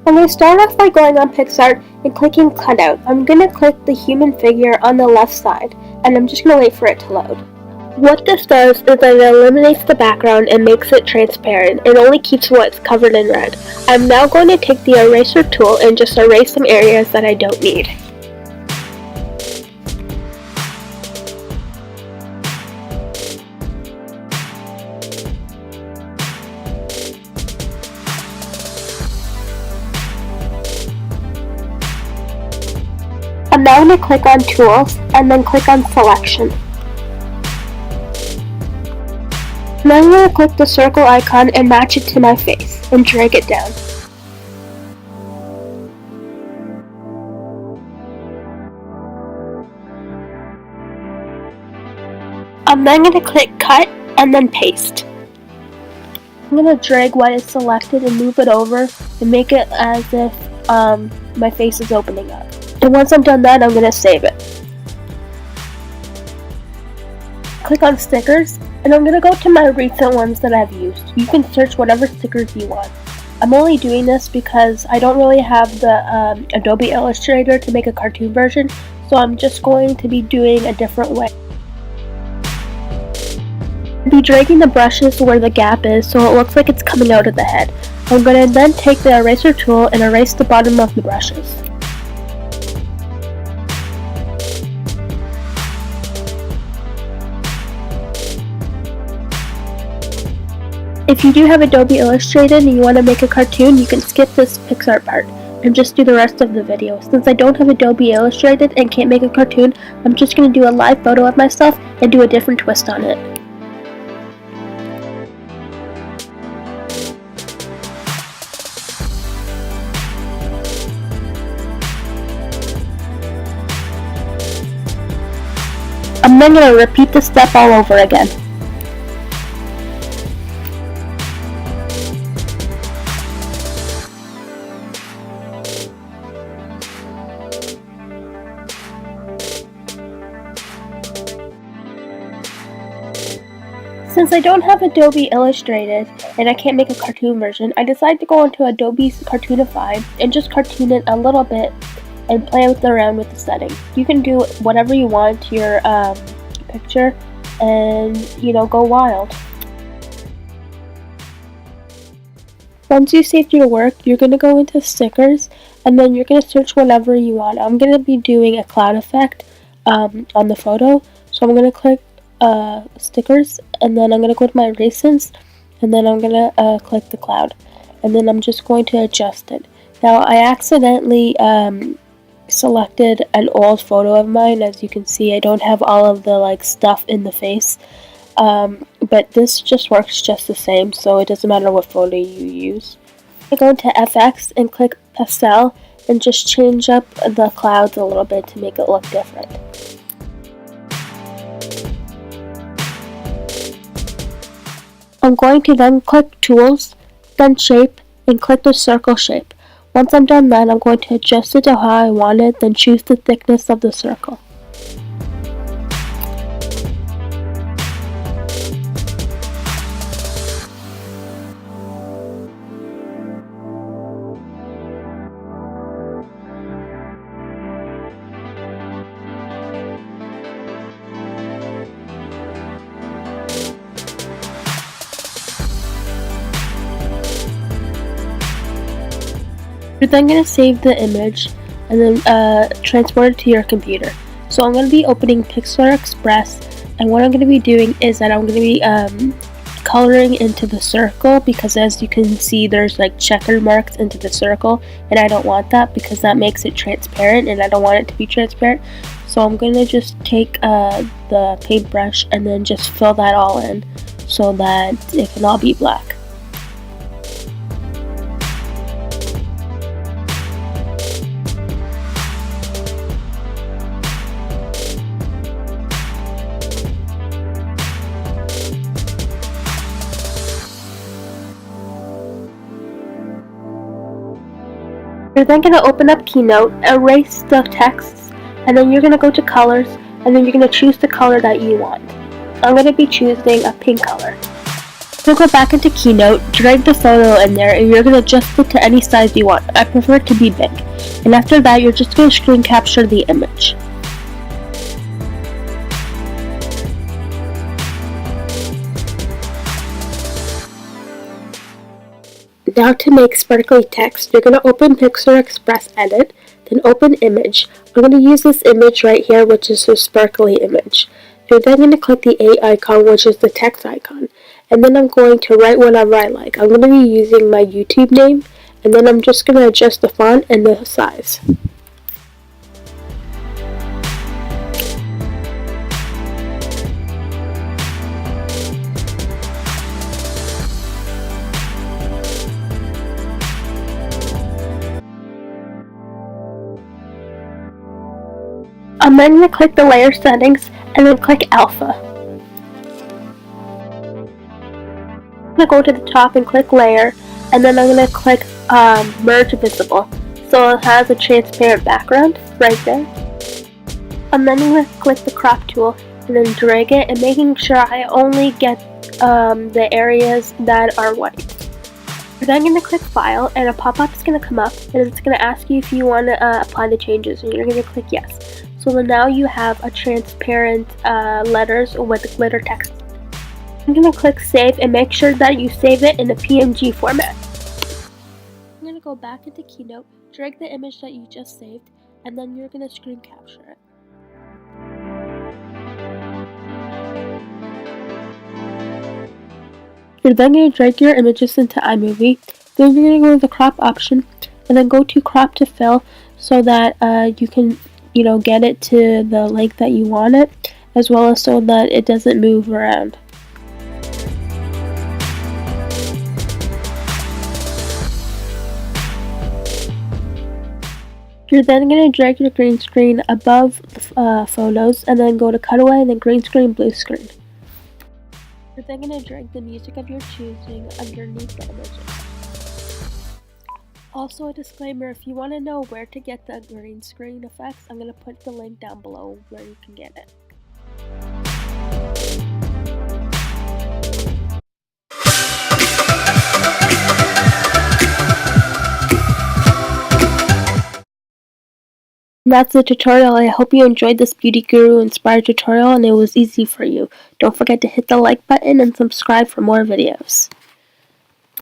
I'm going to start off by going on Picsart and clicking Cutout. I'm going to click the human figure on the left side, and I'm just going to wait for it to load. What this does is that it eliminates the background and makes it transparent. It only keeps what's covered in red. I'm now going to take the eraser tool and just erase some areas that I don't need. I'm now going to click on Tools and then click on Selection. Then I'm going to click the circle icon and match it to my face and drag it down. I'm then going to click Cut and then Paste. I'm going to drag what is selected and move it over and make it as if my face is opening up. And once I'm done that, I'm going to save it. Click on Stickers, and I'm going to go to my recent ones that I've used. You can search whatever stickers you want. I'm only doing this because I don't really have the Adobe Illustrator to make a cartoon version, so I'm just going to be doing a different way. I'll be dragging the brushes where the gap is so it looks like it's coming out of the head. I'm going to then take the eraser tool and erase the bottom of the brushes. If you do have Adobe Illustrator and you want to make a cartoon, you can skip this Picsart part and just do the rest of the video. Since I don't have Adobe Illustrator and can't make a cartoon, I'm just going to do a live photo of myself and do a different twist on it. I'm then going to repeat the step all over again. Since I don't have Adobe Illustrator and I can't make a cartoon version, I decided to go into Adobe Cartoonify and just cartoon it a little bit and play around with the settings. You can do whatever you want to your picture and, go wild. Once you saved your work, you're going to go into Stickers and then you're going to search whatever you want. I'm going to be doing a cloud effect on the photo, so I'm going to click Stickers, and then I'm going to go to my recents, and then I'm going to click the cloud, and then I'm just going to adjust it. Now I accidentally selected an old photo of mine. As you can see, I don't have all of the stuff in the face, but this just works just the same, so it doesn't matter what photo you use. I go into FX and click Pastel and just change up the clouds a little bit to make it look different. I'm going to then click Tools, then Shape, and click the circle shape. Once I'm done that, I'm going to adjust it to how I want it, then choose the thickness of the circle. You're then going to save the image and then transport it to your computer. So I'm going to be opening Pixlr Express, and what I'm going to be doing is that I'm going to be coloring into the circle, because as you can see there's checker marks into the circle, and I don't want that because that makes it transparent and I don't want it to be transparent. So I'm going to just take the paintbrush and then just fill that all in so that it can all be black. You're then going to open up Keynote, erase the texts, and then you're going to go to Colors, and then you're going to choose the color that you want. I'm going to be choosing a pink color. So go back into Keynote, drag the photo in there, and you're going to adjust it to any size you want. I prefer it to be big. And after that, you're just going to screen capture the image. Now to make sparkly text, you're going to open Pixlr Express Edit, then open Image. I'm going to use this image right here, which is a sparkly image. You're then going to click the A icon, which is the text icon. And then I'm going to write whatever I like. I'm going to be using my YouTube name, and then I'm just going to adjust the font and the size. I'm then going to click the layer settings and then click alpha. I'm going to go to the top and click layer, and then I'm going to click merge visible. So it has a transparent background right there. I'm then going to click the crop tool and then drag it, and making sure I only get the areas that are white. You're then going to click file, and a pop-up is going to come up, and it's going to ask you if you want to apply the changes, and you're going to click yes. So then now you have a transparent letters with glitter text. I'm going to click save and make sure that you save it in a PNG format. I'm going to go back into Keynote, drag the image that you just saved, and then you're going to screen capture it. You're then going to drag your images into Imovie, then you're going to go to the crop option, and then go to crop to fill so that you can get it to the length that you want it, as well as so that it doesn't move around. You're then going to drag your green screen above the photos, and then go to cutaway, and then green screen, blue screen. You're then going to drag the music of your choosing underneath the images. Also a disclaimer, if you want to know where to get the green screen effects, I'm going to put the link down below where you can get it. And that's the tutorial. I hope you enjoyed this Beauty Guru inspired tutorial and it was easy for you. Don't forget to hit the like button and subscribe for more videos.